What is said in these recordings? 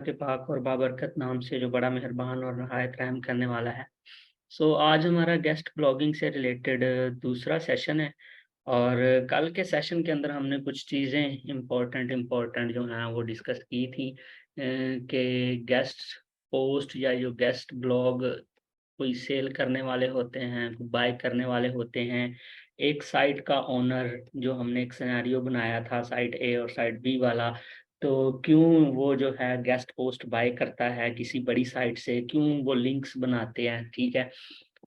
के पाक और बाबरकत नाम से जो बड़ा मेहरबान और नहायत रहम करने वाला है। आज हमारा गेस्ट ब्लॉगिंग से रिलेटेड दूसरा सेशन है। और कल के सेशन के अंदर हमने कुछ चीज़ें इम्पोर्टेंट इम्पोर्टेंट जो हैं वो डिस्कस की थी कि गेस्ट पोस्ट या जो गेस्ट ब्लॉग कोई सेल करने वाले होते हैं, बाय करने वाले होते हैं। एक साइट का ओनर जो हमने एक सिनेरियो बनाया था साइट ए और साइट बी वाला, तो क्यों वो जो है गेस्ट पोस्ट बाय करता है किसी बड़ी साइट से, क्यों वो लिंक्स बनाते हैं, ठीक है।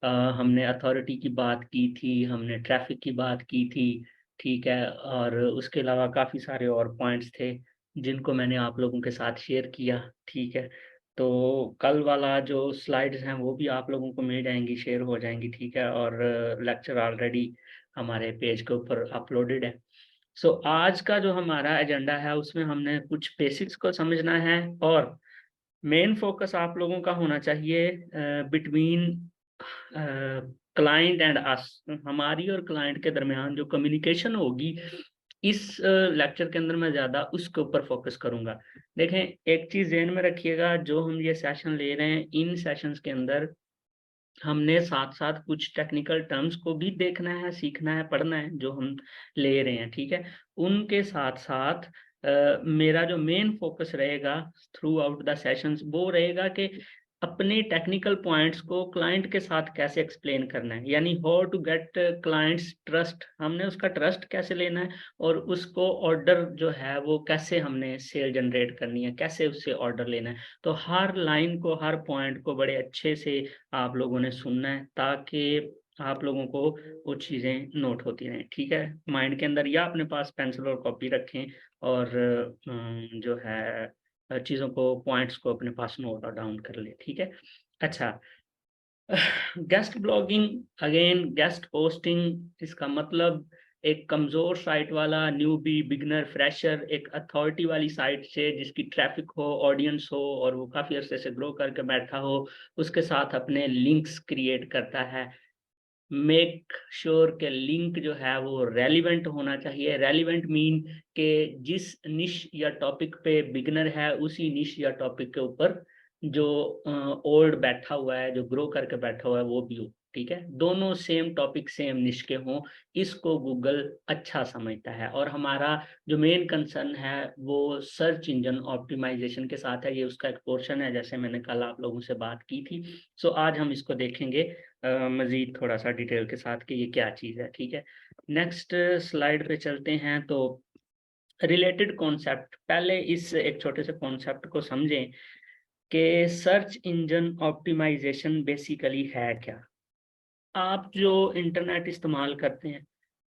हमने अथॉरिटी की बात की थी, हमने ट्रैफिक की बात की थी, ठीक है। और उसके अलावा काफ़ी सारे और पॉइंट्स थे जिनको मैंने आप लोगों के साथ शेयर किया, ठीक है। तो कल वाला जो स्लाइड्स हैं वो भी आप लोगों को मिल जाएँगी, शेयर हो जाएँगी, ठीक है। और लेक्चर ऑलरेडी हमारे पेज के ऊपर अपलोडेड है। आज का जो हमारा एजेंडा है उसमें हमने कुछ बेसिक्स को समझना है और मेन फोकस आप लोगों का होना चाहिए बिटवीन क्लाइंट एंड अस, हमारी और क्लाइंट के दरमियान जो कम्युनिकेशन होगी इस लेक्चर के अंदर मैं ज़्यादा उसके ऊपर फोकस करूंगा। देखें, एक चीज़ ज़हन में रखिएगा, जो हम ये सेशन ले रहे हैं इन सेशंस के अंदर हमने साथ-साथ कुछ टेक्निकल टर्म्स को भी देखना है, सीखना है, पढ़ना है, जो हम ले रहे हैं, ठीक है? उनके साथ-साथ मेरा जो मेन फ़ोकस रहेगा थ्रू आउट द सेशंस वो रहेगा कि अपने टेक्निकल पॉइंट्स को क्लाइंट के साथ कैसे एक्सप्लेन करना है, यानी how to get clients trust, हमने उसका ट्रस्ट कैसे लेना है और उसको ऑर्डर जो है वो कैसे हमने सेल जनरेट करनी है, कैसे उससे ऑर्डर लेना है। तो हर लाइन को, हर पॉइंट को बड़े अच्छे से आप लोगों ने सुनना है ताकि आप लोगों को वो चीज़ें नोट होती रहें, ठीक है? माइंड के अंदर या अपने पास पेंसिल और कॉपी रखें और जो है चीज़ों को, पॉइंट्स को अपने पास नोट डाउन कर लें, ठीक है? अच्छा, guest blogging, again guest posting, इसका मतलब एक कमज़ोर साइट वाला न्यूबी, बिगिनर, फ्रेशर एक अथॉरिटी वाली साइट से जिसकी ट्रैफ़िक हो, ऑडियंस हो और वो काफ़ी अरसे से ग्रो करके बैठा हो, उसके साथ अपने लिंक्स क्रिएट करता है। मेक श्योर के लिंक जो है वो रेलेवेंट होना चाहिए। रेलेवेंट मीन के जिस निश या टॉपिक पे बिगिनर है उसी निश या टॉपिक के ऊपर जो ओल्ड बैठा हुआ है, जो ग्रो करके बैठा हुआ है वो भी हो, ठीक है। दोनों सेम टॉपिक सेम निश के हों, इसको गूगल अच्छा समझता है। और हमारा जो मेन कंसर्न है वो सर्च इंजन ऑप्टिमाइजेशन के साथ है, ये उसका एक पोर्शन है जैसे मैंने कल आप लोगों से बात की थी। आज हम इसको देखेंगे मज़ीद थोड़ा-सा डिटेल के साथ कि ये क्या चीज़ है, ठीक है? नेक्स्ट स्लाइड पे चलते हैं। तो रिलेटेड कॉन्सेप्ट, पहले इस एक छोटे से कॉन्सेप्ट को समझें कि सर्च इंजन ऑप्टिमाइज़ेशन बेसिकली है क्या? आप जो इंटरनेट इस्तेमाल करते हैं,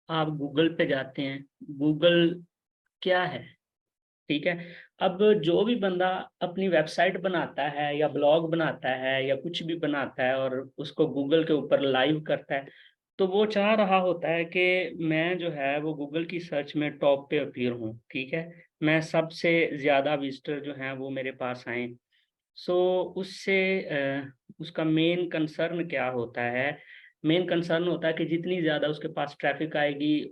आप गूगल पे जाते हैं, गूगल क्या है? ठीक है? अब जो भी बंदा अपनी वेबसाइट बनाता है या ब्लॉग बनाता है या कुछ भी बनाता है और उसको गूगल के ऊपर लाइव करता है, तो वो चाह रहा होता है कि मैं जो है वो गूगल की सर्च में टॉप पे अपीयर हूँ, ठीक है? मैं सबसे ज़्यादा विज़िटर जो हैं वो मेरे पास आएँ। सो उससे उसका मेन कंसर्न क्या होता है? मेन कंसर्न होता है कि जितनी ज़्यादा उसके पास ट्रैफ़िक आएगी,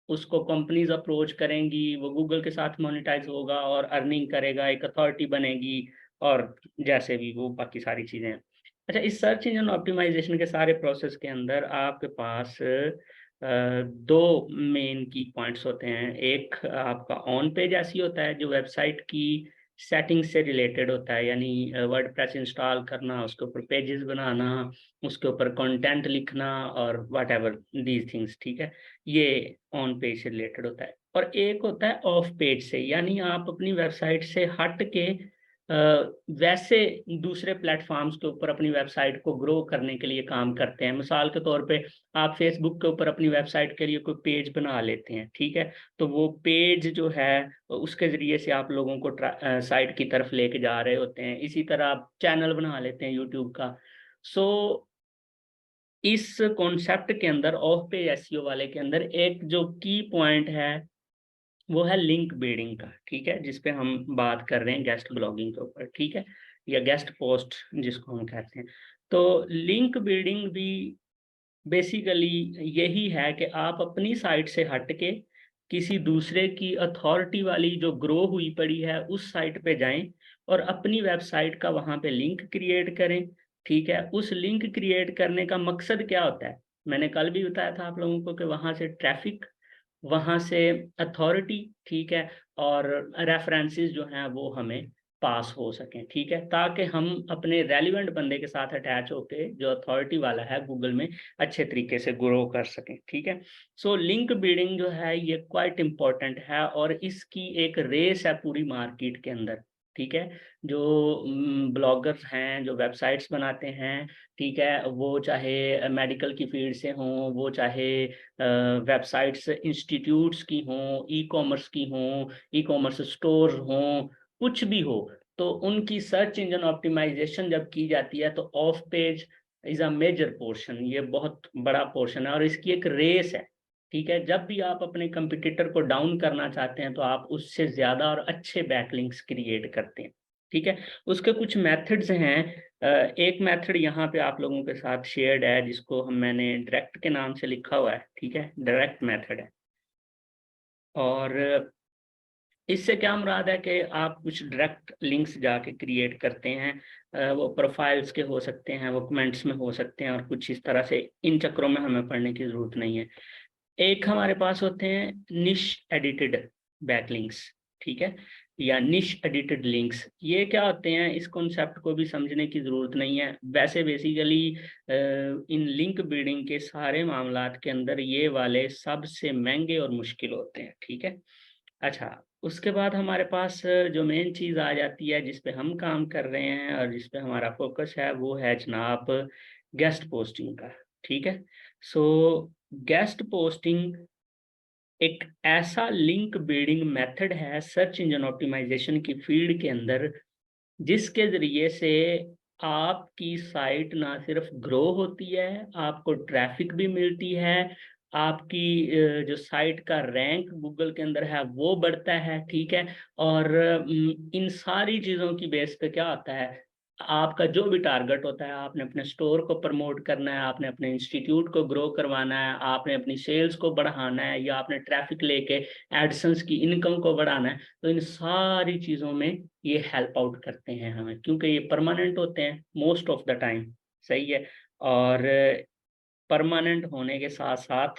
उसको कंपनीज़ अप्रोच करेंगी, वो गूगल के साथ मोनेटाइज़ होगा और अर्निंग करेगा, एक अथॉरिटी बनेगी और जैसे भी वो बाकी सारी चीज़ें हैं। अच्छा, इस सर्च इंजन ऑप्टिमाइज़ेशन के सारे प्रोसेस के अंदर आपके पास 2 मेन की पॉइंट्स होते हैं। एक आपका ऑन पेज एसईओ होता है जो वेबसाइट की सेटिंग्स से रिलेटेड होता है, यानी वर्डप्रेस इंस्टॉल करना, उसके ऊपर पेजेस बनाना, उसके ऊपर कंटेंट लिखना और व्हाटएवर दीज़ थिंग्स, ठीक है? ये ऑन पेज से रिलेटेड होता है। और एक होता है ऑफ पेज से, यानी आप अपनी वेबसाइट से हट के अ, वैसे दूसरे प्लेटफ़ॉर्म्स के ऊपर अपनी वेबसाइट को ग्रो करने के लिए काम करते हैं। मिसाल के तौर पे आप फ़ेसबुक के ऊपर अपनी वेबसाइट के लिए कोई पेज बना लेते हैं, ठीक है? तो वो पेज जो है उसके ज़रिए से आप लोगों को साइट की तरफ लेके जा रहे होते हैं। इसी तरह आप चैनल बना लेते हैं यूट्यूब का। सो इस कॉन्सेप्ट के अंदर ऑफ पेज एसईओ वाले के अंदर एक जो की पॉइंट है, वो है लिंक बिल्डिंग का, ठीक है? जिस पे हम बात कर रहे हैं गेस्ट ब्लॉगिंग के ऊपर, ठीक है? या गेस्ट पोस्ट जिसको हम कहते हैं। तो लिंक बिल्डिंग भी बेसिकली यही है कि आप अपनी साइट से हट के किसी दूसरे की अथॉरिटी वाली जो ग्रो हुई पड़ी है उस साइट पे जाएँ और अपनी वेबसाइट का वहाँ पे लिंक क्रिएट करें। ठीक है, उस लिंक क्रिएट करने का मकसद क्या होता है? मैंने कल भी बताया था आप लोगों को कि वहाँ से ट्रैफिक, वहाँ से अथॉरिटी, ठीक है, और रेफरेंसेस जो हैं वो हमें पास हो सकें। ठीक है, ताकि हम अपने रेलिवेंट बंदे के साथ अटैच होके जो अथॉरिटी वाला है गूगल में अच्छे तरीके से ग्रो कर सकें। ठीक है, सो लिंक बिल्डिंग जो है ये क्वाइट इम्पोर्टेंट है और इसकी एक रेस है पूरी मार्केट के अंदर। ठीक है, जो ब्लॉगर्स हैं, जो वेबसाइट्स बनाते हैं, ठीक है, वो चाहे मेडिकल की फील्ड से हों, वो चाहे वेबसाइट्स इंस्टीट्यूट्स की हों, ई कॉमर्स की हों, ई कॉमर्स स्टोर हों, कुछ भी हो, तो उनकी सर्च इंजन ऑप्टिमाइजेशन जब की जाती है तो off page is a major portion, ये बहुत बड़ा पोर्शन है और इसकी एक रेस है। ठीक है, जब भी आप अपने कंपटीटर को डाउन करना चाहते हैं तो आप उससे ज्यादा और अच्छे बैकलिंक्स क्रिएट करते हैं। ठीक है, उसके कुछ मेथड्स हैं। एक मेथड यहाँ पे आप लोगों के साथ शेयर्ड है जिसको मैंने डायरेक्ट के नाम से लिखा हुआ है। ठीक है, डायरेक्ट मेथड है और इससे क्या मुराद है कि आप कुछ डायरेक्ट लिंक्स जाके क्रिएट करते हैं। वो प्रोफाइल्स के हो सकते हैं, वो कमेंट्स में हो सकते हैं और कुछ इस तरह से। इन चक्रों में हमें पढ़ने की जरूरत नहीं है। एक हमारे पास होते हैं निश एडिटेड बैकलिंक्स। ठीक है, या निश एडिटेड लिंक्स, ये क्या होते हैं इस कॉन्सेप्ट को भी समझने की जरूरत नहीं है। वैसे बेसिकली इन लिंक बिल्डिंग के सारे मामलात के अंदर ये वाले सबसे महंगे और मुश्किल होते हैं। ठीक है, अच्छा, उसके बाद हमारे पास जो मेन चीज़ आ जाती है जिस पे हम काम कर रहे हैं और जिस पे हमारा फोकस है वो है जनाब गेस्ट पोस्टिंग का। ठीक है, सो गेस्ट पोस्टिंग एक ऐसा लिंक बिल्डिंग मेथड है सर्च इंजन ऑप्टिमाइजेशन की फील्ड के अंदर जिसके जरिए से आपकी साइट ना सिर्फ ग्रो होती है, आपको ट्रैफिक भी मिलती है, आपकी जो साइट का रैंक गूगल के अंदर है वो बढ़ता है। ठीक है, और इन सारी चीज़ों की बेस पे क्या होता है, आपका जो भी टारगेट होता है, आपने अपने स्टोर को प्रमोट करना है, आपने अपने इंस्टीट्यूट को ग्रो करवाना है, आपने अपनी सेल्स को बढ़ाना है, या आपने ट्रैफिक लेके एडसेंस की इनकम को बढ़ाना है, तो इन सारी चीज़ों में ये हेल्प आउट करते हैं हमें, क्योंकि ये परमानेंट होते हैं मोस्ट ऑफ द टाइम। सही है, और परमानेंट होने के साथ साथ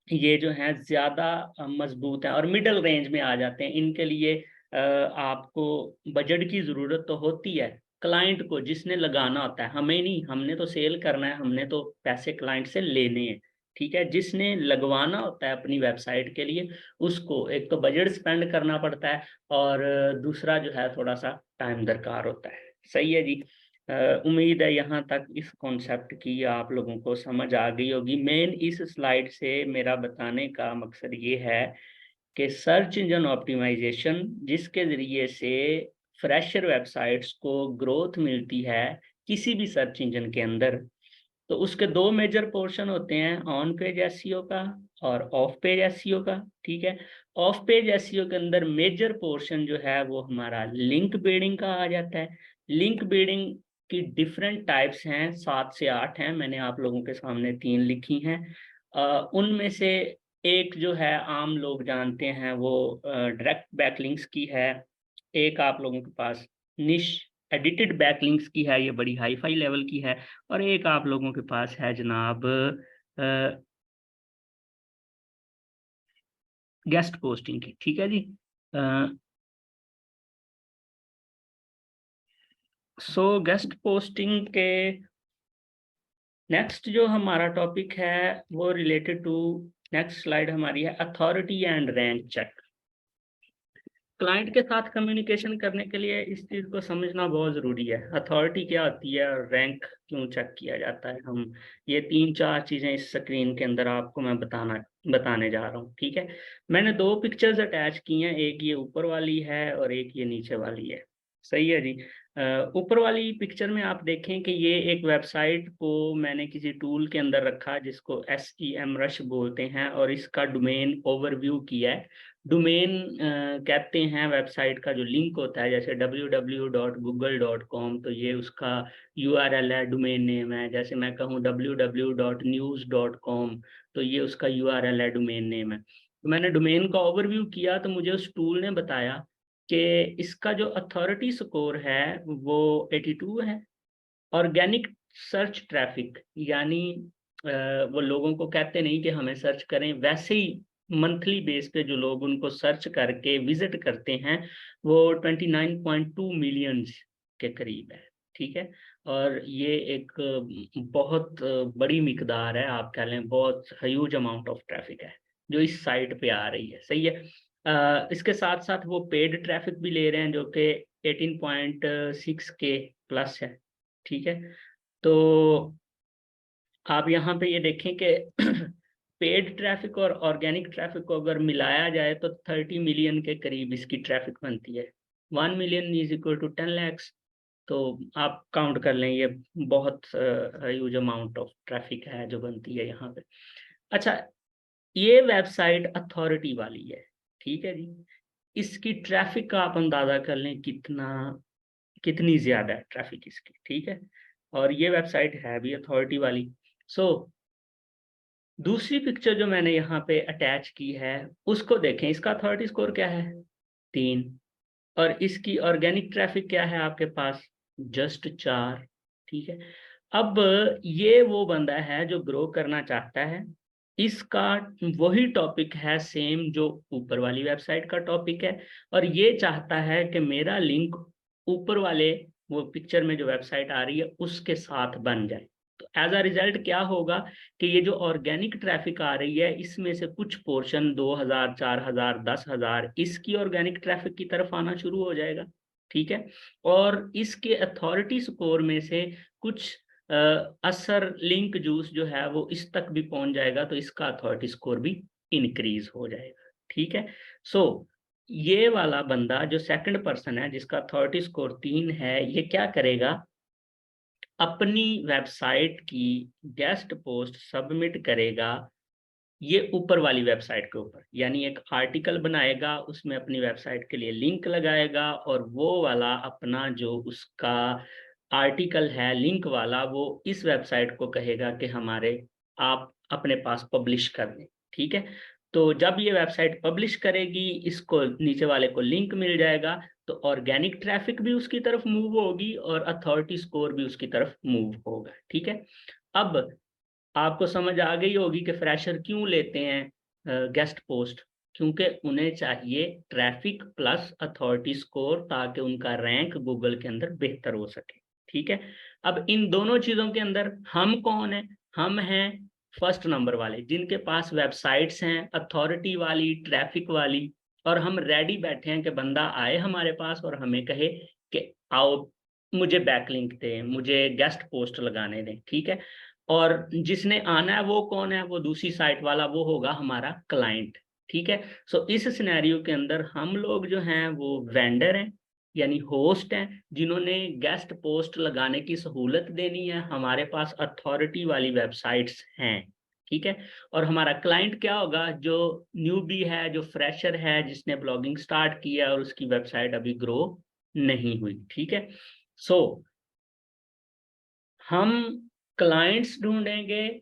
ये जो हैं ज़्यादा मजबूत हैं और मिडल रेंज में आ जाते हैं। इनके लिए आपको बजट की ज़रूरत तो होती है, क्लाइंट को जिसने लगाना होता है, हमें नहीं, हमने तो सेल करना है, हमने तो पैसे क्लाइंट से लेने हैं। ठीक है, जिसने लगवाना होता है अपनी वेबसाइट के लिए, उसको एक तो बजट स्पेंड करना पड़ता है और दूसरा जो है थोड़ा सा टाइम दरकार होता है। सही है जी। उम्मीद है यहाँ तक इस कॉन्सेप्ट की आप लोगों को समझ आ गई होगी। मेन इस स्लाइड से मेरा बताने का मकसद ये है कि सर्च इंजन ऑप्टिमाइजेशन जिसके ज़रिए से फ्रेशर वेबसाइट्स को ग्रोथ मिलती है किसी भी सर्च इंजन के अंदर, तो उसके दो मेजर पोर्शन होते हैं, ऑन पेज एसईओ का और ऑफ पेज एसईओ का। ठीक है, ऑफ पेज एसईओ के अंदर मेजर पोर्शन जो है वो हमारा लिंक बिल्डिंग का आ जाता है। लिंक बिल्डिंग की डिफरेंट टाइप्स हैं, 7 से 8 हैं, मैंने आप लोगों के सामने 3 लिखी हैं। उनमें से एक जो है आम लोग जानते हैं वो डायरेक्ट बैकलिंक्स की है। एक आप लोगों के पास निश एडिटेड बैकलिंक्स की है, ये बड़ी हाई फाई लेवल की है। और एक आप लोगों के पास है जनाब गेस्ट पोस्टिंग की। ठीक है जी। सो गेस्ट पोस्टिंग के नेक्स्ट जो हमारा टॉपिक है वो रिलेटेड टू, नेक्स्ट स्लाइड हमारी है authority and rank check. Client के साथ कम्युनिकेशन करने के लिए इस चीज़ को समझना बहुत ज़रूरी है, अथॉरिटी क्या होती है और रैंक क्यों चेक किया जाता है। हम ये 3-4 चीज़ें इस स्क्रीन के अंदर आपको मैं बताने जा रहा हूँ। ठीक है, मैंने 2 पिक्चर्स अटैच की हैं, एक ये ऊपर वाली है और एक ये नीचे वाली है। सही है जी। ऊपर वाली पिक्चर में आप देखें कि ये एक वेबसाइट को मैंने किसी टूल के अंदर रखा जिसको SEMrush बोलते हैं और इसका डोमेन ओवरव्यू किया है। डोमेन कहते हैं वेबसाइट का जो लिंक होता है, जैसे www.google.com, तो ये उसका URL है, डोमेन नेम है। जैसे मैं कहूँ www.news.com, तो ये उसका URL है, डोमेन नेम है। तो मैंने डोमेन का ओवरव्यू किया तो मुझे उस टूल ने बताया कि इसका जो अथॉरिटी स्कोर है वो 82 है। ऑर्गेनिक सर्च ट्रैफिक यानी वो लोगों को कहते नहीं कि हमें सर्च करें, वैसे ही मंथली बेस पे जो लोग उनको सर्च करके विजिट करते हैं वो 29.2 मिलियन के करीब है। ठीक है, और ये एक बहुत बड़ी मिकदार है, आप कह लें बहुत ह्यूज अमाउंट ऑफ ट्रैफिक है जो इस साइट पे आ रही है। सही है। इसके साथ साथ वो पेड ट्रैफिक भी ले रहे हैं जो कि 18.6 के प्लस है। ठीक है, तो आप यहाँ पे ये देखें कि पेड ट्रैफिक और ऑर्गेनिक ट्रैफिक को अगर मिलाया जाए तो 30 मिलियन के करीब इसकी ट्रैफिक बनती है। 1 million is equal to 10 lakhs. तो आप काउंट कर लें, ये बहुत ह्यूज अमाउंट ऑफ ट्रैफिक है जो बनती है यहाँ पे। अच्छा, ये वेबसाइट अथॉरिटी वाली है। ठीक है जी, इसकी ट्रैफिक का आप अंदाजा कर लें कितनी ज्यादा है ट्रैफिक इसकी। ठीक है, और ये वेबसाइट है भी अथॉरिटी वाली। सो दूसरी पिक्चर जो मैंने यहाँ पे अटैच की है उसको देखें, इसका अथॉरिटी स्कोर क्या है? 3। और इसकी ऑर्गेनिक ट्रैफिक क्या है आपके पास? जस्ट 4। ठीक है, अब ये वो बंदा है जो ग्रो करना चाहता है। इसका वही टॉपिक है सेम जो ऊपर वाली वेबसाइट का टॉपिक है, और ये चाहता है कि मेरा लिंक ऊपर वाले वो पिक्चर में जो वेबसाइट आ रही है उसके साथ बन जाए। तो एज अ रिजल्ट क्या होगा कि ये जो ऑर्गेनिक ट्रैफिक आ रही है इसमें से कुछ पोर्शन 2000, 4000, 10,000 इसकी ऑर्गेनिक ट्रैफिक की तरफ आना शुरू हो जाएगा। ठीक है, और इसके अथॉरिटी स्कोर में से कुछ असर लिंक जूस जो है वो इस तक भी पहुंच जाएगा, तो इसका अथॉरिटी स्कोर भी इंक्रीज हो जाएगा। ठीक है, सो ये वाला बंदा जो सेकंड पर्सन है जिसका अथॉरिटी स्कोर 3 है, ये क्या करेगा? अपनी वेबसाइट की गेस्ट पोस्ट सबमिट करेगा ये ऊपर वाली वेबसाइट के ऊपर, यानी एक आर्टिकल बनाएगा उसमें अपनी वेबसाइट के लिए लिंक लगाएगा, और वो वाला अपना जो उसका आर्टिकल है लिंक वाला वो इस वेबसाइट को कहेगा कि हमारे आप अपने पास पब्लिश कर दें। ठीक है, तो जब ये वेबसाइट पब्लिश करेगी इसको नीचे वाले को लिंक मिल जाएगा, तो ऑर्गेनिक ट्रैफिक भी उसकी तरफ मूव होगी और अथॉरिटी स्कोर भी उसकी तरफ मूव होगा। ठीक है, अब आपको समझ आ गई होगी कि फ्रेशर क्यों लेते हैं गेस्ट पोस्ट, क्योंकि उन्हें चाहिए ट्रैफिक प्लस अथॉरिटी स्कोर ताकि उनका रैंक गूगल के अंदर बेहतर हो सके। ठीक है, अब इन दोनों चीजों के अंदर हम कौन है? हम हैं फर्स्ट नंबर वाले जिनके पास वेबसाइट्स हैं अथॉरिटी वाली, ट्रैफिक वाली, और हम रेडी बैठे हैं कि बंदा आए हमारे पास और हमें कहे कि आओ मुझे बैकलिंक दें, मुझे गेस्ट पोस्ट लगाने दें। ठीक है, और जिसने आना है वो कौन है? वो दूसरी साइट वाला, वो होगा हमारा क्लाइंट। ठीक है, सो इस सिनेरियो के अंदर हम लोग जो हैं वो वेंडर हैं यानी होस्ट हैं जिन्होंने गेस्ट पोस्ट लगाने की सहूलत देनी है। हमारे पास अथॉरिटी वाली वेबसाइट्स हैं। ठीक है, और हमारा क्लाइंट क्या होगा? जो न्यूबी है, जो फ्रेशर है, जिसने ब्लॉगिंग स्टार्ट किया और उसकी वेबसाइट अभी ग्रो नहीं हुई। ठीक है, सो हम क्लाइंट्स ढूंढेंगे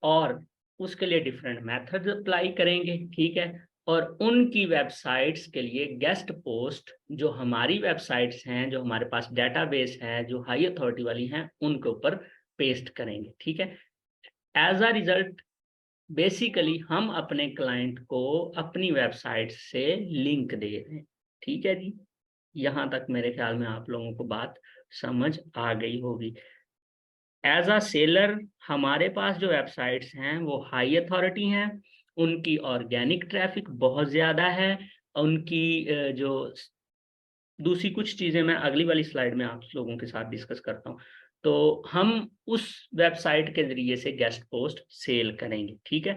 और उसके लिए डिफरेंट मेथड्स अप्लाई करेंगे। ठीक है, और उनकी वेबसाइट्स के लिए गेस्ट पोस्ट जो हमारी वेबसाइट्स हैं, जो हमारे पास डेटाबेस है, जो हाई अथॉरिटी वाली हैं, उनके ऊपर पेस्ट करेंगे। ठीक है, एज अ रिजल्ट बेसिकली हम अपने क्लाइंट को अपनी वेबसाइट से लिंक दे रहे हैं। ठीक है जी, यहाँ तक मेरे ख्याल में आप लोगों को बात समझ आ गई होगी। एज अ सेलर हमारे पास जो वेबसाइट्स हैं वो हाई अथॉरिटी हैं, उनकी ऑर्गेनिक ट्रैफिक बहुत ज़्यादा है, उनकी जो दूसरी कुछ चीज़ें मैं अगली वाली स्लाइड में आप लोगों के साथ डिस्कस करता हूँ। तो हम उस वेबसाइट के ज़रिए से गेस्ट पोस्ट सेल करेंगे। ठीक है,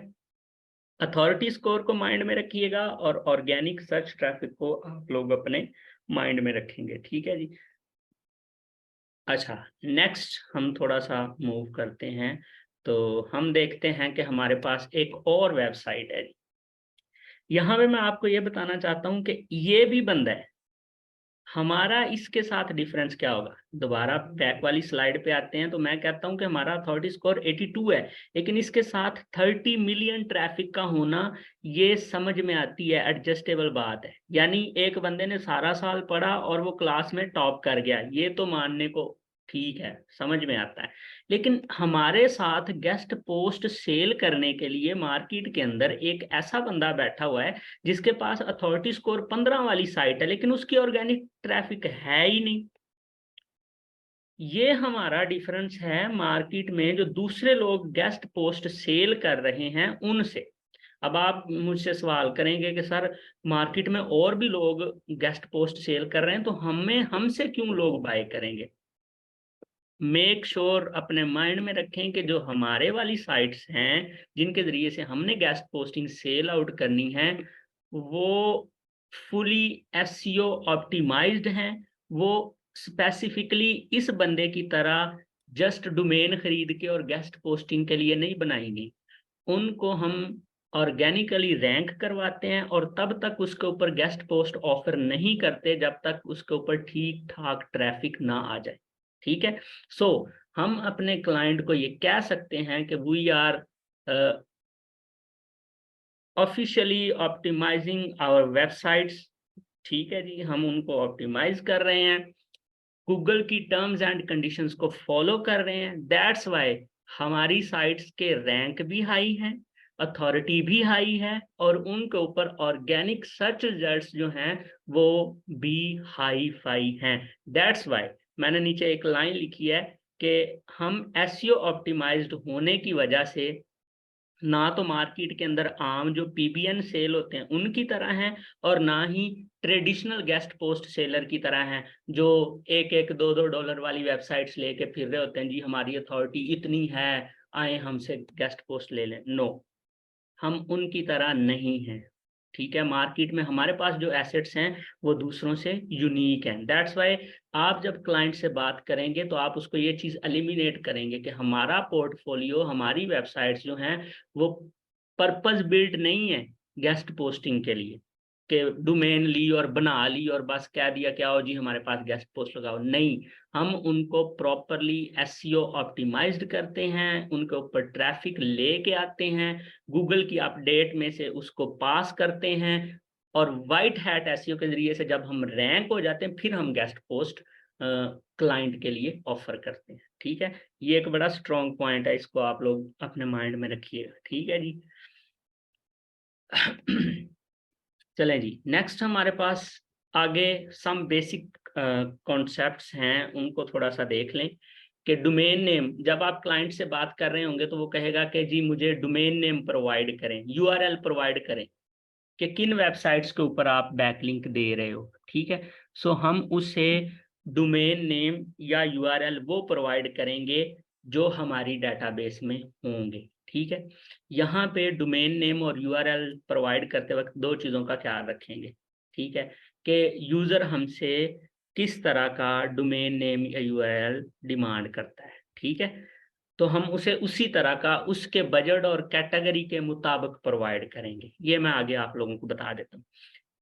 अथॉरिटी स्कोर को माइंड में रखिएगा और ऑर्गेनिक सर्च ट्रैफिक को आप लोग अपने माइंड में रखेंगे। ठीक है जी। अच्छा, नेक्स्ट हम थोड़ा सा मूव करते हैं, तो हम देखते हैं कि हमारे पास एक और वेबसाइट है। यहाँ पे मैं आपको ये बताना चाहता हूँ कि ये भी बंदा है, हमारा इसके साथ डिफरेंस क्या होगा? दोबारा बैक वाली स्लाइड पे आते हैं तो मैं कहता हूं कि हमारा अथॉरिटी स्कोर 82 है, लेकिन इसके साथ 30 मिलियन ट्रैफिक का होना ये समझ में आती है, एडजस्टेबल बात है। यानी एक बंदे ने सारा साल पढ़ा और वो क्लास में टॉप कर गया, ये तो मानने को ठीक है, समझ में आता है। लेकिन हमारे साथ गेस्ट पोस्ट सेल करने के लिए मार्केट के अंदर एक ऐसा बंदा बैठा हुआ है जिसके पास अथॉरिटी स्कोर 15 वाली साइट है, लेकिन उसकी ऑर्गेनिक ट्रैफिक है ही नहीं। ये हमारा डिफरेंस है मार्केट में जो दूसरे लोग गेस्ट पोस्ट सेल कर रहे हैं उनसे। अब आप मुझसे सवाल करेंगे कि सर मार्केट में और भी लोग गेस्ट पोस्ट सेल कर रहे हैं तो हमें हमसे क्यों लोग बाय करेंगे? मेक श्योर अपने माइंड में रखें कि जो हमारे वाली साइट्स हैं जिनके जरिए से हमने गेस्ट पोस्टिंग सेल आउट करनी है वो फुली एसईओ ऑप्टिमाइज्ड हैं। वो स्पेसिफिकली इस बंदे की तरह जस्ट डोमेन खरीद के और गेस्ट पोस्टिंग के लिए नहीं बनाई गई। उनको हम ऑर्गेनिकली रैंक करवाते हैं और तब तक उसके ऊपर गेस्ट पोस्ट ऑफर नहीं करते जब तक उसके ऊपर ठीक ठाक ट्रैफिक ना आ जाए। ठीक है। सो हम अपने क्लाइंट को ये कह सकते हैं कि we are officially optimising our websites. ठीक है जी, हम उनको ऑप्टिमाइज कर रहे हैं, गूगल की टर्म्स एंड कंडीशंस को फॉलो कर रहे हैं। दैट्स वाई हमारी साइट्स के रैंक भी हाई हैं, अथॉरिटी भी हाई है और उनके ऊपर ऑर्गेनिक सर्च रिजल्ट्स जो हैं वो भी हाई फाई हैं। दैट्स वाई मैंने नीचे एक लाइन लिखी है कि हम एसईओ ऑप्टिमाइज्ड होने की वजह से ना तो मार्केट के अंदर आम जो पीबीएन सेल होते हैं उनकी तरह हैं और ना ही ट्रेडिशनल गेस्ट पोस्ट सेलर की तरह हैं जो एक एक दो दो डॉलर वाली वेबसाइट्स लेके फिर रहे होते हैं, जी हमारी अथॉरिटी इतनी है, आए हमसे गेस्ट पोस्ट ले लें। नो, हम उनकी तरह नहीं हैं। ठीक है, मार्केट में हमारे पास जो एसेट्स हैं वो दूसरों से यूनिक हैं। दैट्स वाई आप जब क्लाइंट से बात करेंगे तो आप उसको ये चीज़ एलिमिनेट करेंगे कि हमारा पोर्टफोलियो, हमारी वेबसाइट्स जो हैं वो पर्पस बिल्ड नहीं है गेस्ट पोस्टिंग के लिए कि डोमेन ली और बना ली और बस कह दिया क्या हो जी हमारे पास गेस्ट पोस्ट लगाओ। नहीं, हम उनको प्रॉपरली एसईओ ऑप्टिमाइज्ड करते हैं, उनके ऊपर ट्रैफिक लेके आते हैं, गूगल की अपडेट में से उसको पास करते हैं और वाइट हैट एसईओ के जरिए से जब हम रैंक हो जाते हैं फिर हम गेस्ट पोस्ट क्लाइंट के लिए ऑफर करते हैं। ठीक है, ये एक बड़ा स्ट्रॉन्ग पॉइंट है, इसको आप लोग अपने माइंड में रखिएगा। ठीक है जी। चलें जी, नेक्स्ट हमारे पास आगे सम बेसिक कॉन्सेप्ट्स हैं, उनको थोड़ा सा देख लें कि डोमेन नेम। जब आप क्लाइंट से बात कर रहे होंगे तो वो कहेगा कि जी मुझे डोमेन नेम प्रोवाइड करें, यूआरएल प्रोवाइड करें कि किन वेबसाइट्स के ऊपर आप बैकलिंक दे रहे हो। ठीक है, सो हम उसे डोमेन नेम या यूआरएल वो प्रोवाइड करेंगे जो हमारी डेटाबेस में होंगे। ठीक है, यहाँ पे डोमेन नेम और यूआरएल प्रोवाइड करते वक्त दो चीज़ों का ख्याल रखेंगे। ठीक है, कि यूज़र हमसे किस तरह का डोमेन नेम या यूआरएल डिमांड करता है। ठीक है, तो हम उसे उसी तरह का उसके बजट और कैटेगरी के मुताबिक प्रोवाइड करेंगे। ये मैं आगे आप लोगों को बता देता हूँ।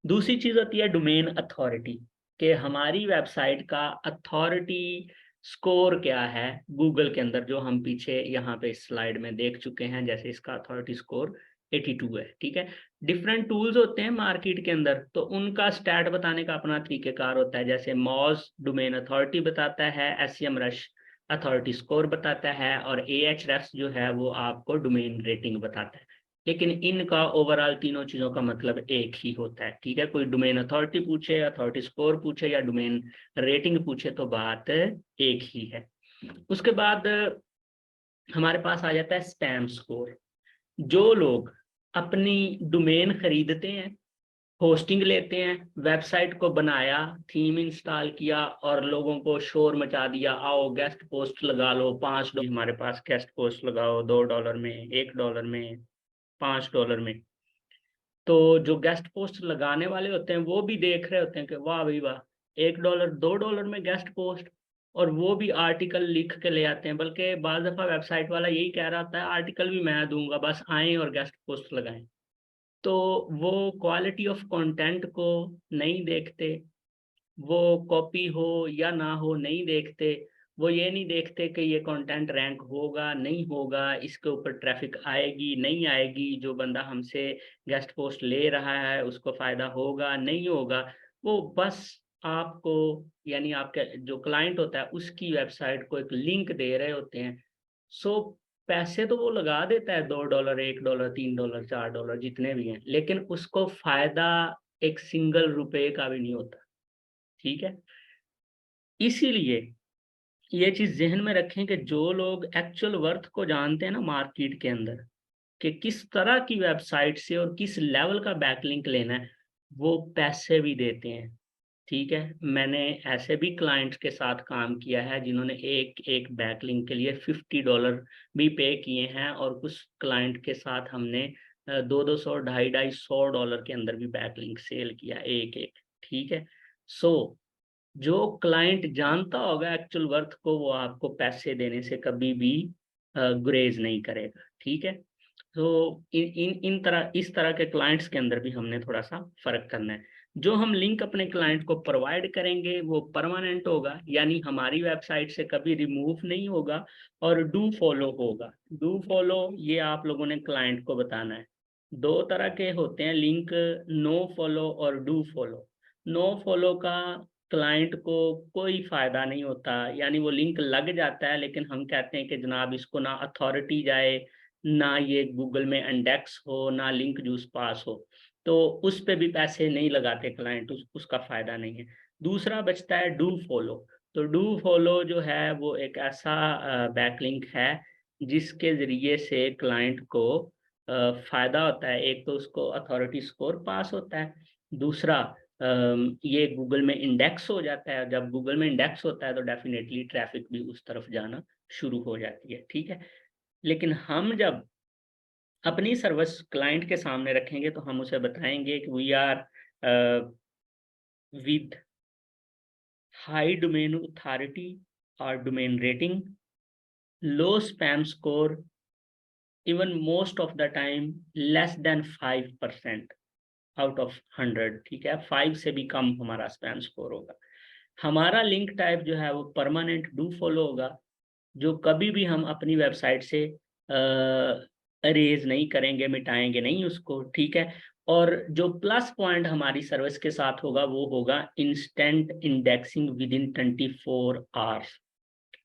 दूसरी चीज होती है डोमेन अथॉरिटी, कि हमारी वेबसाइट का अथॉरिटी स्कोर क्या है गूगल के अंदर, जो हम पीछे यहाँ पे स्लाइड में देख चुके हैं। जैसे इसका अथॉरिटी स्कोर 82 है। ठीक है, डिफरेंट टूल्स होते हैं मार्केट के अंदर तो उनका स्टैट बताने का अपना तरीकेकार होता है। जैसे मॉज डोमेन अथॉरिटी बताता है, एसईएम रश अथॉरिटी स्कोर बताता है और एएचरेफ जो है वो आपको डोमेन रेटिंग बताता है। लेकिन इनका ओवरऑल तीनों चीजों का मतलब एक ही होता है। ठीक है, कोई डोमेन अथॉरिटी पूछे, अथॉरिटी स्कोर पूछे या डोमेन रेटिंग पूछे तो बात एक ही है। उसके बाद हमारे पास आ जाता है स्पैम स्कोर। जो लोग अपनी डोमेन खरीदते हैं, होस्टिंग लेते हैं, वेबसाइट को बनाया, थीम इंस्टॉल किया और लोगों को शोर मचा दिया, आओ गेस्ट पोस्ट लगा लो, $5 हमारे पास गेस्ट पोस्ट लगाओ, $2 में, $1 में, $5 में। तो जो गेस्ट पोस्ट लगाने वाले होते हैं वो भी देख रहे होते हैं कि वाह भाई वाह, $1 $2 में गेस्ट पोस्ट, और वो भी आर्टिकल लिख के ले आते हैं। बल्कि बाज दफा वेबसाइट वाला यही कह रहा होता है आर्टिकल भी मैं दूंगा, बस आए और गेस्ट पोस्ट लगाएं। तो वो क्वालिटी ऑफ कंटेंट को नहीं देखते, वो कॉपी हो या ना हो नहीं देखते। वो ये नहीं देखते कि ये कंटेंट रैंक होगा नहीं होगा, इसके ऊपर ट्रैफिक आएगी नहीं आएगी, जो बंदा हमसे गेस्ट पोस्ट ले रहा है उसको फायदा होगा नहीं होगा। वो बस आपको, यानी आपके जो क्लाइंट होता है उसकी वेबसाइट को एक लिंक दे रहे होते हैं। सो पैसे तो वो लगा देता है, $2, $1, $3, $4 जितने भी हैं, लेकिन उसको फायदा एक सिंगल रुपए का भी नहीं होता। ठीक है, इसीलिए ये चीज जहन में रखें कि जो लोग एक्चुअल वर्थ को जानते हैं ना मार्केट के अंदर, कि किस तरह की वेबसाइट से और किस लेवल का बैकलिंक लेना है, वो पैसे भी देते हैं। ठीक है, मैंने ऐसे भी क्लाइंट्स के साथ काम किया है जिन्होंने एक एक बैकलिंक के लिए $50 भी पे किए हैं, और कुछ क्लाइंट के साथ हमने 200-200, 250-250 $100 के अंदर भी बैकलिंक सेल किया एक एक। ठीक है, सो जो क्लाइंट जानता होगा एक्चुअल वर्थ को, वो आपको पैसे देने से कभी भी गुरेज नहीं करेगा। ठीक है, तो इन इन इन तरह इस तरह के क्लाइंट्स के अंदर भी हमने थोड़ा सा फर्क करना है। जो हम लिंक अपने क्लाइंट को प्रोवाइड करेंगे वो परमानेंट होगा, यानी हमारी वेबसाइट से कभी रिमूव नहीं होगा, और डू फॉलो होगा। डू फॉलो ये आप लोगों ने क्लाइंट को बताना है। दो तरह के होते हैं लिंक, नो फॉलो और डू फॉलो। नो फॉलो का क्लाइंट को कोई फायदा नहीं होता, यानी वो लिंक लग जाता है लेकिन हम कहते हैं कि जनाब इसको ना अथॉरिटी जाए, ना ये गूगल में इंडेक्स हो, ना लिंक जूस पास हो, तो उस पे भी पैसे नहीं लगाते क्लाइंट, उसका फायदा नहीं है। दूसरा बचता है डू फॉलो। तो डू फॉलो जो है वो एक ऐसा बैकलिंक है जिसके जरिए से क्लाइंट को फायदा होता है। एक तो उसको अथॉरिटी स्कोर पास होता है, दूसरा ये गूगल में इंडेक्स हो जाता है। जब गूगल में इंडेक्स होता है तो डेफिनेटली ट्रैफिक भी उस तरफ जाना शुरू हो जाती है। ठीक है, लेकिन हम जब अपनी सर्विस क्लाइंट के सामने रखेंगे तो हम उसे बताएंगे कि we are with high domain authority और domain rating, low spam score, even most of the time less than 5% out of 100। ठीक है, 5 से भी कम हमारा स्पैम स्कोर होगा। हमारा लिंक टाइप जो है वो परमानेंट डू फॉलो होगा, जो कभी भी हम अपनी वेबसाइट से अरेज नहीं करेंगे, मिटाएंगे नहीं उसको। ठीक है, और जो प्लस पॉइंट हमारी सर्विस के साथ होगा वो होगा instant indexing within 24 hours.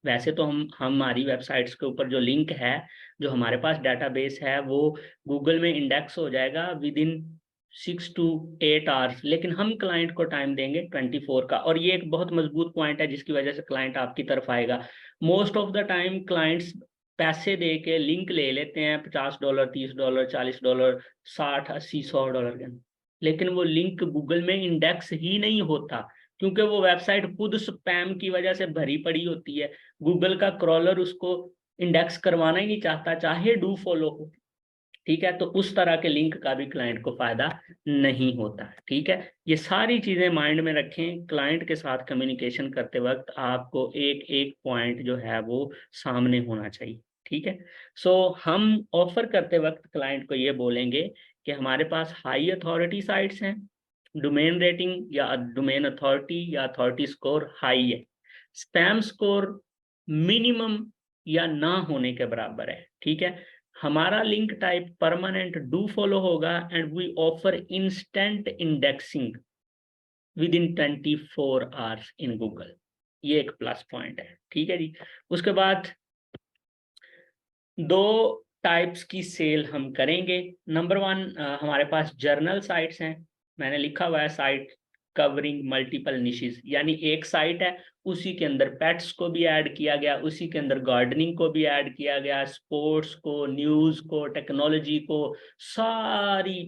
वैसे तो हम हमारी वेबसाइट्स के ऊपर जो लिंक है, जो हमारे पास डेटाबेस है, वो गूगल में इंडेक्स हो जाएगा विद इन 6 to 8 आवर्स, लेकिन हम क्लाइंट को टाइम देंगे 24 का। और ये एक बहुत मजबूत पॉइंट है जिसकी वजह से क्लाइंट आपकी तरफ आएगा। Most of the time clients पैसे दे के लिंक ले लेते हैं, $50, $30, $40, 60, 80, $100 के, लेकिन वो लिंक गूगल में इंडेक्स ही नहीं होता, क्योंकि वो वेबसाइट खुद स्पैम की वजह से भरी पड़ी होती है। गूगल का क्रॉलर उसको इंडेक्स करवाना ही नहीं चाहता, चाहे डू फॉलो हो। ठीक है, तो उस तरह के लिंक का भी क्लाइंट को फायदा नहीं होता। ठीक है, ये सारी चीजें माइंड में रखें। क्लाइंट के साथ कम्युनिकेशन करते वक्त आपको एक एक पॉइंट जो है वो सामने होना चाहिए। ठीक है, सो हम ऑफर करते वक्त क्लाइंट को ये बोलेंगे कि हमारे पास हाई अथॉरिटी साइट्स हैं, डोमेन रेटिंग या डोमेन अथॉरिटी या अथॉरिटी स्कोर हाई है, स्पैम स्कोर मिनिमम या ना होने के बराबर है। ठीक है, हमारा link type permanent do follow होगा, and we offer instant indexing within 24 hours in Google. ये एक प्लस पॉइंट है। ठीक है जी, उसके बाद दो टाइप्स की सेल हम करेंगे। नंबर वन, हमारे पास जर्नल साइट्स हैं। मैंने लिखा हुआ है साइट कवरिंग मल्टीपल निशेस, यानी एक साइट है उसी के अंदर पेट्स को भी ऐड किया गया, उसी के अंदर गार्डनिंग को भी ऐड किया गया, स्पोर्ट्स को, न्यूज को, टेक्नोलॉजी को, सारी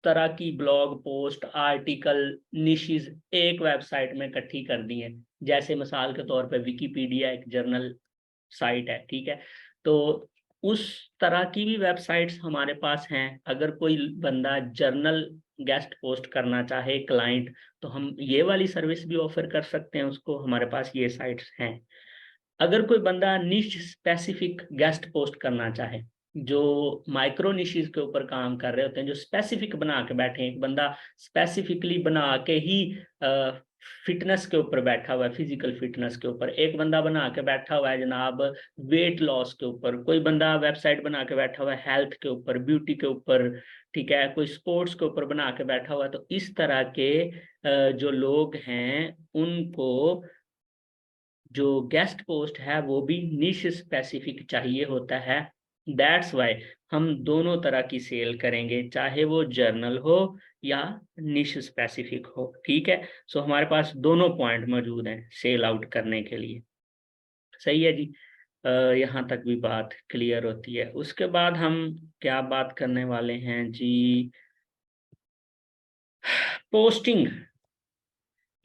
तरह की ब्लॉग पोस्ट, आर्टिकल, निशेस एक वेबसाइट में इकट्ठी कर दी है। जैसे मिसाल के तौर पे विकिपीडिया एक जर्नल साइट है। ठीक है, तो उस तरह की भी वेबसाइट्स हमारे पास हैं। अगर कोई बंदा जर्नल गेस्ट पोस्ट करना चाहे क्लाइंट, तो हम ये वाली सर्विस भी ऑफर कर सकते हैं उसको, हमारे पास ये साइट्स हैं। अगर कोई बंदा निश स्पेसिफिक गेस्ट पोस्ट करना चाहे, जो माइक्रो निशेस के ऊपर काम कर रहे होते हैं, जो स्पेसिफिक बना के बैठे हैं, एक बंदा स्पेसिफिकली बना के ही फिटनेस के ऊपर बैठा हुआ है, फिजिकल फिटनेस के ऊपर, एक बंदा बना के बैठा हुआ है जनाब वेट लॉस के ऊपर, कोई बंदा वेबसाइट बना के बैठा हुआ है हेल्थ के ऊपर, ब्यूटी के ऊपर, ठीक है, कोई स्पोर्ट्स के ऊपर बना के बैठा हुआ है। तो इस तरह के जो लोग हैं उनको जो गेस्ट पोस्ट है वो भी निश स्पेसिफिक चाहिए होता है। दैट्स वाई हम दोनों तरह की सेल करेंगे, चाहे वो जर्नल हो या निश स्पेसिफिक हो, ठीक है। सो हमारे पास दोनों पॉइंट मौजूद हैं सेल आउट करने के लिए। सही है जी। यहाँ तक भी बात क्लियर होती है। उसके बाद हम क्या बात करने वाले हैं जी, पोस्टिंग।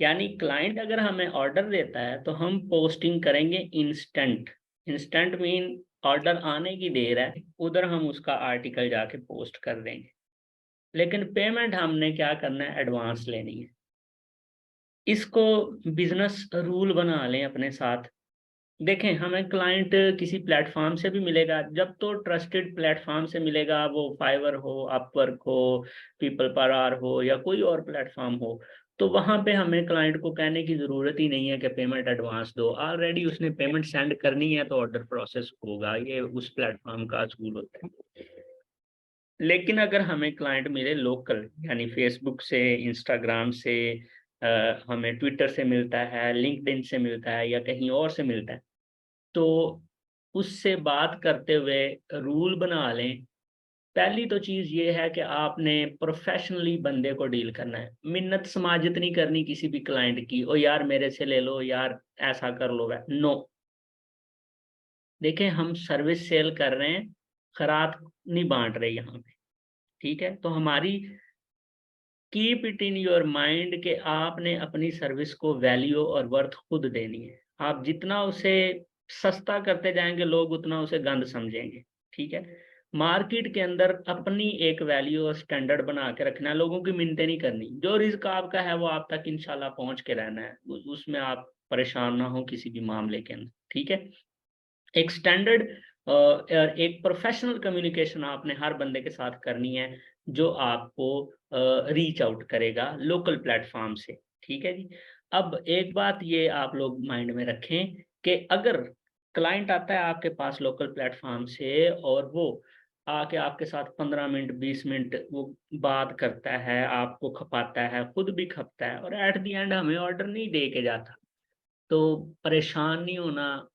यानी क्लाइंट अगर हमें ऑर्डर देता है तो हम पोस्टिंग करेंगे इंस्टेंट। इंस्टेंट मीन ऑर्डर आने की देर है, उधर हम उसका आर्टिकल जाके पोस्ट कर देंगे। लेकिन पेमेंट हमने क्या करना है, एडवांस लेनी है। इसको बिजनेस रूल बना लें अपने साथ। देखें, हमें क्लाइंट किसी प्लेटफॉर्म से भी मिलेगा, जब तो ट्रस्टेड प्लेटफॉर्म से मिलेगा, वो फाइवर हो, अपवर्क हो, पीपल पर आवर हो या कोई और प्लेटफॉर्म हो, तो वहां पे हमें क्लाइंट को कहने की जरूरत ही नहीं है कि पेमेंट एडवांस दो। ऑलरेडी उसने पेमेंट सेंड करनी है तो ऑर्डर प्रोसेस होगा, ये उस प्लेटफॉर्म का असूल होता है। लेकिन अगर हमें क्लाइंट मिले लोकल, यानी फेसबुक से, इंस्टाग्राम से, हमें ट्विटर से मिलता है, लिंक्डइन से मिलता है या कहीं और से मिलता है, तो उससे बात करते हुए रूल बना लें। पहली तो चीज ये है कि आपने प्रोफेशनली बंदे को डील करना है। मिन्नत समाजत नहीं करनी किसी भी क्लाइंट की, ओ यार मेरे से ले लो यार, ऐसा कर लो वै नो। देखें, हम सर्विस सेल कर रहे हैं, खरात नहीं बांट रहे यहाँ पे, ठीक है। तो हमारी keep it in your mind कि आपने अपनी सर्विस को वैल्यू और वर्थ खुद देनी है। आप जितना उसे सस्ता करते जाएंगे लोग उतना उसे गंद समझेंगे, ठीक है। मार्केट के अंदर अपनी एक वैल्यू और स्टैंडर्ड बना के रखना है, लोगों की मिन्नतें नहीं करनी। जो रिस्क आपका है वो आप तक इंशाल्लाह पहुंच के रहना है, उसमें आप परेशान ना हो किसी भी मामले के अंदर, ठीक है। एक स्टैंडर्ड और एक प्रोफेशनल कम्युनिकेशन आपने हर बंदे के साथ करनी है जो आपको रीच आउट करेगा लोकल प्लेटफॉर्म से, ठीक है जी। अब एक बात ये आप लोग माइंड में रखें कि अगर क्लाइंट आता है आपके पास लोकल प्लेटफॉर्म से और वो आके आपके साथ 15 मिनट 20 मिनट वो बात करता है, आपको खपाता है, खुद भी खपता है और एट द एंड हमें ऑर्डर नहीं दे के जाता, तो परेशान नहीं होना,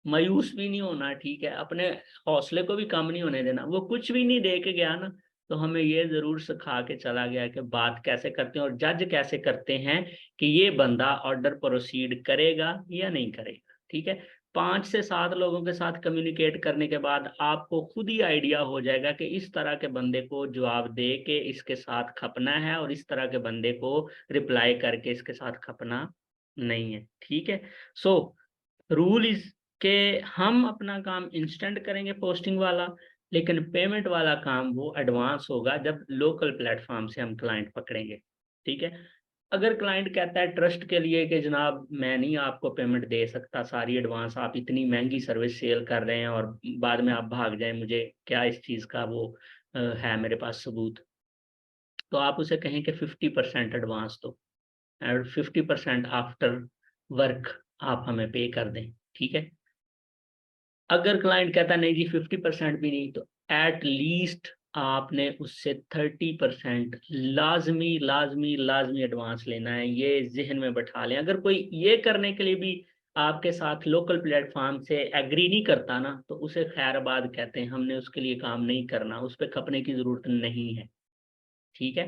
मायूस भी नहीं होना, ठीक है। अपने हौसले को भी कम नहीं होने देना। वो कुछ भी नहीं दे के गया ना, तो हमें ये जरूर सिखा के चला गया कि बात कैसे करते हैं और जज कैसे करते हैं कि ये बंदा ऑर्डर प्रोसीड करेगा या नहीं करेगा, ठीक है। 5 से 7 लोगों के साथ कम्युनिकेट करने के बाद आपको खुद ही आइडिया हो जाएगा कि इस तरह के बंदे को जवाब दे के इसके साथ खपना है और इस तरह के बंदे को रिप्लाई करके इसके साथ खपना नहीं है, ठीक है। सो रूल इज के हम अपना काम इंस्टेंट करेंगे पोस्टिंग वाला, लेकिन पेमेंट वाला काम वो एडवांस होगा जब लोकल प्लेटफॉर्म से हम क्लाइंट पकड़ेंगे, ठीक है। अगर क्लाइंट कहता है ट्रस्ट के लिए कि जनाब मैं नहीं आपको पेमेंट दे सकता सारी एडवांस, आप इतनी महंगी सर्विस सेल कर रहे हैं और बाद में आप भाग जाएं, मुझे क्या इस चीज़ का वो है मेरे पास सबूत, तो आप उसे कहें कि 50% एडवांस दो और 50% आफ्टर वर्क आप हमें पे कर दें, ठीक है। अगर क्लाइंट कहता नहीं जी 50% भी नहीं, तो एट लीस्ट आपने उससे 30% लाजमी लाजमी लाजमी एडवांस लेना है। ये जहन में बैठा लें। अगर कोई ये करने के लिए भी आपके साथ लोकल प्लेटफॉर्म से एग्री नहीं करता ना, तो उसे खैरबाद कहते हैं, हमने उसके लिए काम नहीं करना, उस पर खपने की जरूरत नहीं है, ठीक है।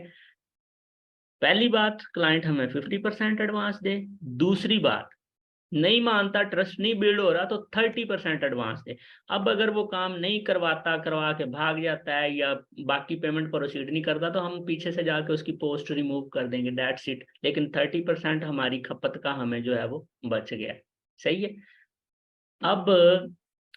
पहली बात, क्लाइंट हमें 50% एडवांस दे। दूसरी बात, नहीं मानता, ट्रस्ट नहीं बिल्ड हो रहा, तो 30% एडवांस दे। अब अगर वो काम नहीं करवाता, करवा के भाग जाता है या बाकी पेमेंट प्रोसीड नहीं करता, तो हम पीछे से जाके उसकी पोस्ट रिमूव कर देंगे, दैट्स इट। लेकिन 30% हमारी खपत का हमें जो है वो बच गया। सही है। अब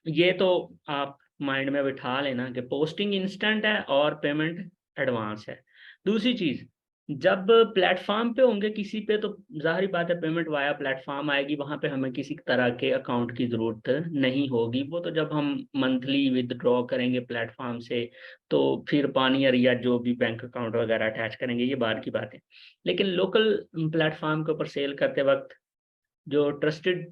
ये तो आप माइंड में बिठा लेना कि पोस्टिंग इंस्टेंट है और पेमेंट एडवांस है। दूसरी चीज, जब प्लेटफॉर्म पे होंगे किसी पे, तो जाहिर बात है पेमेंट वाया प्लेटफॉर्म आएगी, वहां पे हमें किसी तरह के अकाउंट की जरूरत नहीं होगी। वो तो जब हम मंथली विदड्रॉ करेंगे प्लेटफॉर्म से, तो फिर पानियर या जो भी बैंक अकाउंट वगैरह अटैच करेंगे, ये बात की बात है। लेकिन लोकल प्लेटफॉर्म के ऊपर सेल करते वक्त जो ट्रस्टेड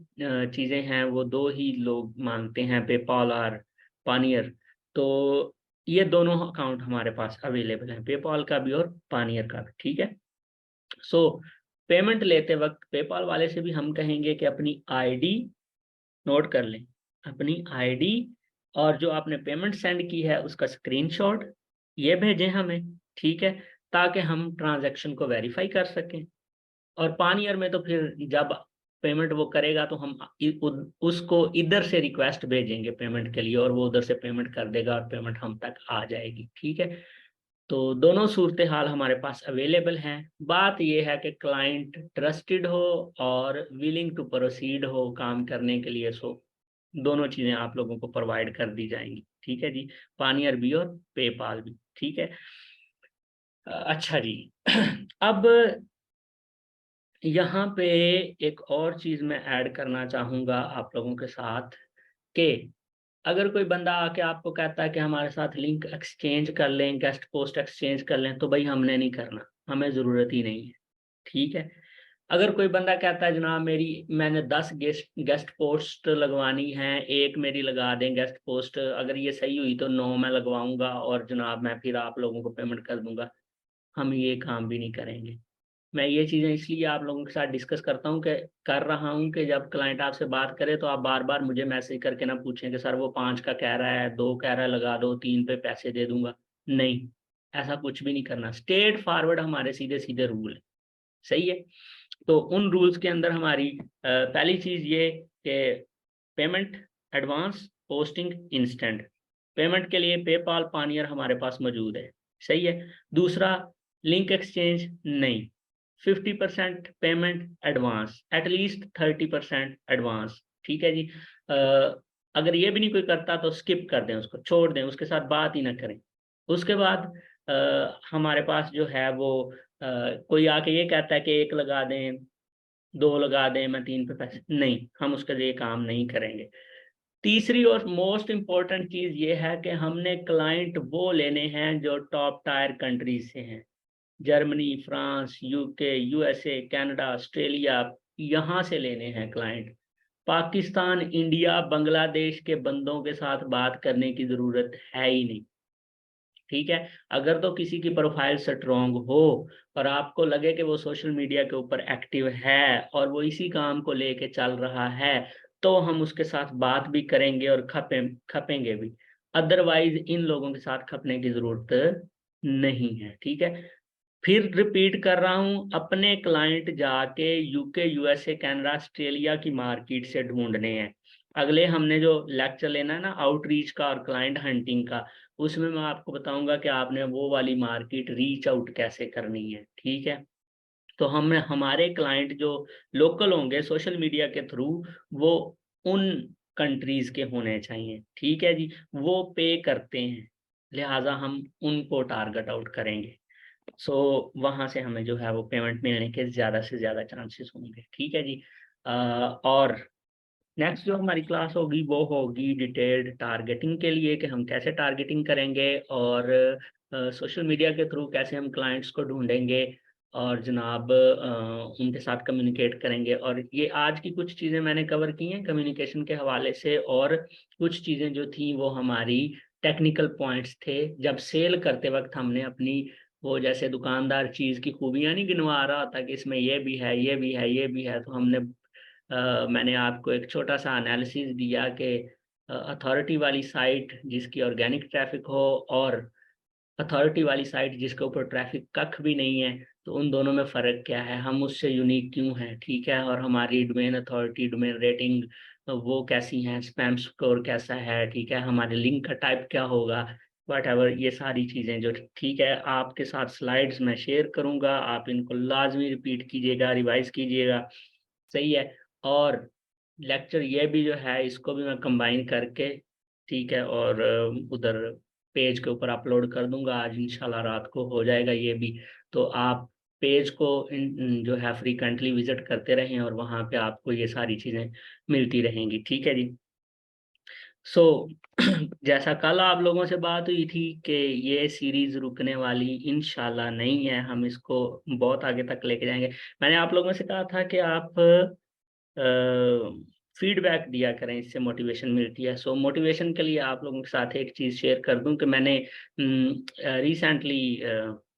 चीज़ें हैं वो दो ही लोग मांगते हैं, पेपाल और पानियर। तो ये दोनों अकाउंट हमारे पास अवेलेबल हैं, पेपाल का भी और पानियर का भी, ठीक है। सो पेमेंट लेते वक्त पेपाल वाले से भी हम कहेंगे कि अपनी आईडी नोट कर लें, अपनी आईडी, और जो आपने पेमेंट सेंड की है उसका स्क्रीनशॉट ये भेजें हमें, ठीक है, ताकि हम ट्रांजैक्शन को वेरीफाई कर सकें। और पानियर में तो फिर जब पेमेंट वो करेगा तो हम उसको इधर से रिक्वेस्ट भेजेंगे पेमेंट के लिए, और वो उधर से पेमेंट कर देगा और पेमेंट हम तक आ जाएगी, ठीक है। तो दोनों सूरत हाल हमारे पास अवेलेबल हैं। बात ये है कि क्लाइंट ट्रस्टेड हो और विलिंग टू प्रोसीड हो काम करने के लिए, सो दोनों चीज़ें आप लोगों को प्रोवाइड कर दी जाएंगी, ठीक है जी, पानियर भी और पेपाल भी, ठीक है। अच्छा जी अब यहाँ पे एक और चीज़ मैं ऐड करना चाहूँगा आप लोगों के साथ, कि अगर कोई बंदा आके आपको कहता है कि हमारे साथ लिंक एक्सचेंज कर लें, गेस्ट पोस्ट एक्सचेंज कर लें, तो भाई हमने नहीं करना, हमें ज़रूरत ही नहीं है, ठीक है। अगर कोई बंदा कहता है जनाब मैंने 10 गेस्ट पोस्ट लगवानी है, एक मेरी लगा दें गेस्ट पोस्ट, अगर ये सही हुई तो 9 मैं लगवाऊंगा और जनाब मैं फिर आप लोगों को पेमेंट कर दूंगा, हम ये काम भी नहीं करेंगे। मैं ये चीज़ें इसलिए आप लोगों के साथ डिस्कस करता हूँ कि कर रहा हूँ कि जब क्लाइंट आपसे बात करे तो आप बार बार मुझे मैसेज करके ना पूछें कि सर वो 5 का कह रहा है, 2 कह रहा है, लगा दो, 3 पे पैसे दे दूंगा। नहीं, ऐसा कुछ भी नहीं करना, स्ट्रेट फॉरवर्ड हमारे सीधे सीधे रूल है, सही है। तो उन रूल्स के अंदर हमारी पहली चीज़ ये कि payment advance, posting instant, payment के लिए पेपाल पानियर हमारे पास मौजूद है, सही है। दूसरा, लिंक एक्सचेंज नहीं, 50% पेमेंट एडवांस, एटलीस्ट 30% एडवांस, ठीक है जी। अगर ये भी नहीं कोई करता तो स्किप कर दें, उसको छोड़ दें, उसके साथ बात ही ना करें। उसके बाद हमारे पास जो है वो कोई आके ये कहता है कि 1 लगा दें, 2 लगा दें, मैं 3 पे पैसे, नहीं, हम उसके लिए काम नहीं करेंगे। तीसरी और मोस्ट इम्पोर्टेंट चीज़ ये है कि हमने क्लाइंट वो लेने हैं जो टॉप टायर कंट्रीज से हैं, Germany, France, UK, USA, Canada, Australia, यहाँ से लेने हैं क्लाइंट। पाकिस्तान, इंडिया, बांग्लादेश के बंदों के साथ बात करने की ज़रूरत है ही नहीं, ठीक है। अगर तो किसी की प्रोफाइल स्ट्रॉन्ग हो और आपको लगे कि वो सोशल मीडिया के ऊपर एक्टिव है और वो इसी काम को लेके चल रहा है, तो हम उसके साथ बात भी करेंगे और खपेंगे भी। अदरवाइज इन लोगों के साथ खपने की ज़रूरत नहीं है, ठीक है। फिर रिपीट कर रहा हूँ, अपने क्लाइंट जाके यूके, यूएसए, कनाडा, ऑस्ट्रेलिया की मार्केट से ढूंढने हैं। अगले हमने जो लेक्चर लेना है ना आउटरीच का और क्लाइंट हंटिंग का, उसमें मैं आपको बताऊंगा कि आपने वो वाली मार्केट रीच आउट कैसे करनी है, ठीक है। तो हम हमारे क्लाइंट जो लोकल होंगे सोशल मीडिया के थ्रू, वो उन कंट्रीज के होने चाहिए, ठीक है जी, वो पे करते हैं, लिहाजा हम उनको टारगेट आउट करेंगे। सो वहाँ से हमें जो है वो पेमेंट मिलने के ज़्यादा से ज़्यादा चांसेस होंगे, ठीक है जी। और नेक्स्ट जो हमारी क्लास होगी वो होगी डिटेल्ड टारगेटिंग के लिए, कि हम कैसे टारगेटिंग करेंगे और सोशल मीडिया के थ्रू कैसे हम क्लाइंट्स को ढूंढेंगे और जनाब उनके साथ कम्युनिकेट करेंगे। और ये आज की कुछ चीज़ें मैंने कवर की हैं कम्युनिकेशन के हवाले से, और कुछ चीज़ें जो थी वो हमारी टेक्निकल पॉइंट्स थे। जब सेल करते वक्त हमने अपनी वो जैसे दुकानदार चीज़ की खूबियाँ नहीं गिनवा रहा था कि इसमें ये भी है, ये भी है, ये भी है, तो हमने मैंने आपको एक छोटा सा एनालिसिस दिया कि अथॉरिटी वाली साइट जिसकी ऑर्गेनिक ट्रैफिक हो और अथॉरिटी वाली साइट जिसके ऊपर ट्रैफिक कख भी नहीं है, तो उन दोनों में फ़र्क क्या है, हम उससे यूनिक क्यों हैं, ठीक है। और हमारी डोमेन अथॉरिटी, डोमेन रेटिंग वो कैसी हैं, स्पैम स्कोर कैसा है, ठीक है, हमारे लिंक का टाइप क्या होगा, वट एवर, ये सारी चीज़ें जो, ठीक है, आपके साथ स्लाइड्स मैं शेयर करूँगा, आप इनको लाजमी रिपीट कीजिएगा, रिवाइज कीजिएगा, सही है। और लेक्चर ये भी जो है इसको भी मैं कंबाइन करके, ठीक है, और उधर पेज के ऊपर अपलोड कर दूंगा, आज इंशाल्लाह रात को हो जाएगा ये भी। तो आप पेज को जो है फ्रीक्वेंटली विजिट करते रहें और वहाँ पे आपको ये सारी चीज़ें मिलती रहेंगी। ठीक है जी। सो जैसा कल आप लोगों से बात हुई थी कि ये सीरीज़ रुकने वाली इंशाल्लाह नहीं है, हम इसको बहुत आगे तक लेके जाएँगे। मैंने आप लोगों से कहा था कि आप फीडबैक दिया करें, इससे मोटिवेशन मिलती है। सो मोटिवेशन के लिए आप लोगों के साथ एक चीज़ शेयर कर दूँ कि मैंने रिसेंटली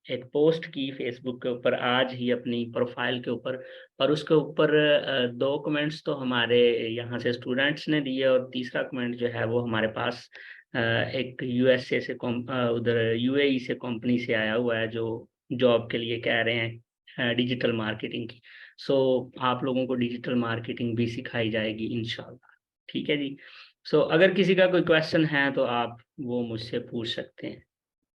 एक पोस्ट की फेसबुक के ऊपर आज ही अपनी प्रोफाइल के ऊपर, और उसके ऊपर 2 कमेंट्स तो हमारे यहाँ से स्टूडेंट्स ने दिए और तीसरा कमेंट जो है वो हमारे पास एक यूएसए से उधर यूएई से कंपनी से आया हुआ है जो जॉब के लिए कह रहे हैं डिजिटल मार्केटिंग की। सो आप लोगों को डिजिटल मार्केटिंग भी सिखाई जाएगी इंशाल्लाह। ठीक है जी। सो अगर किसी का कोई क्वेश्चन है तो आप वो मुझसे पूछ सकते हैं।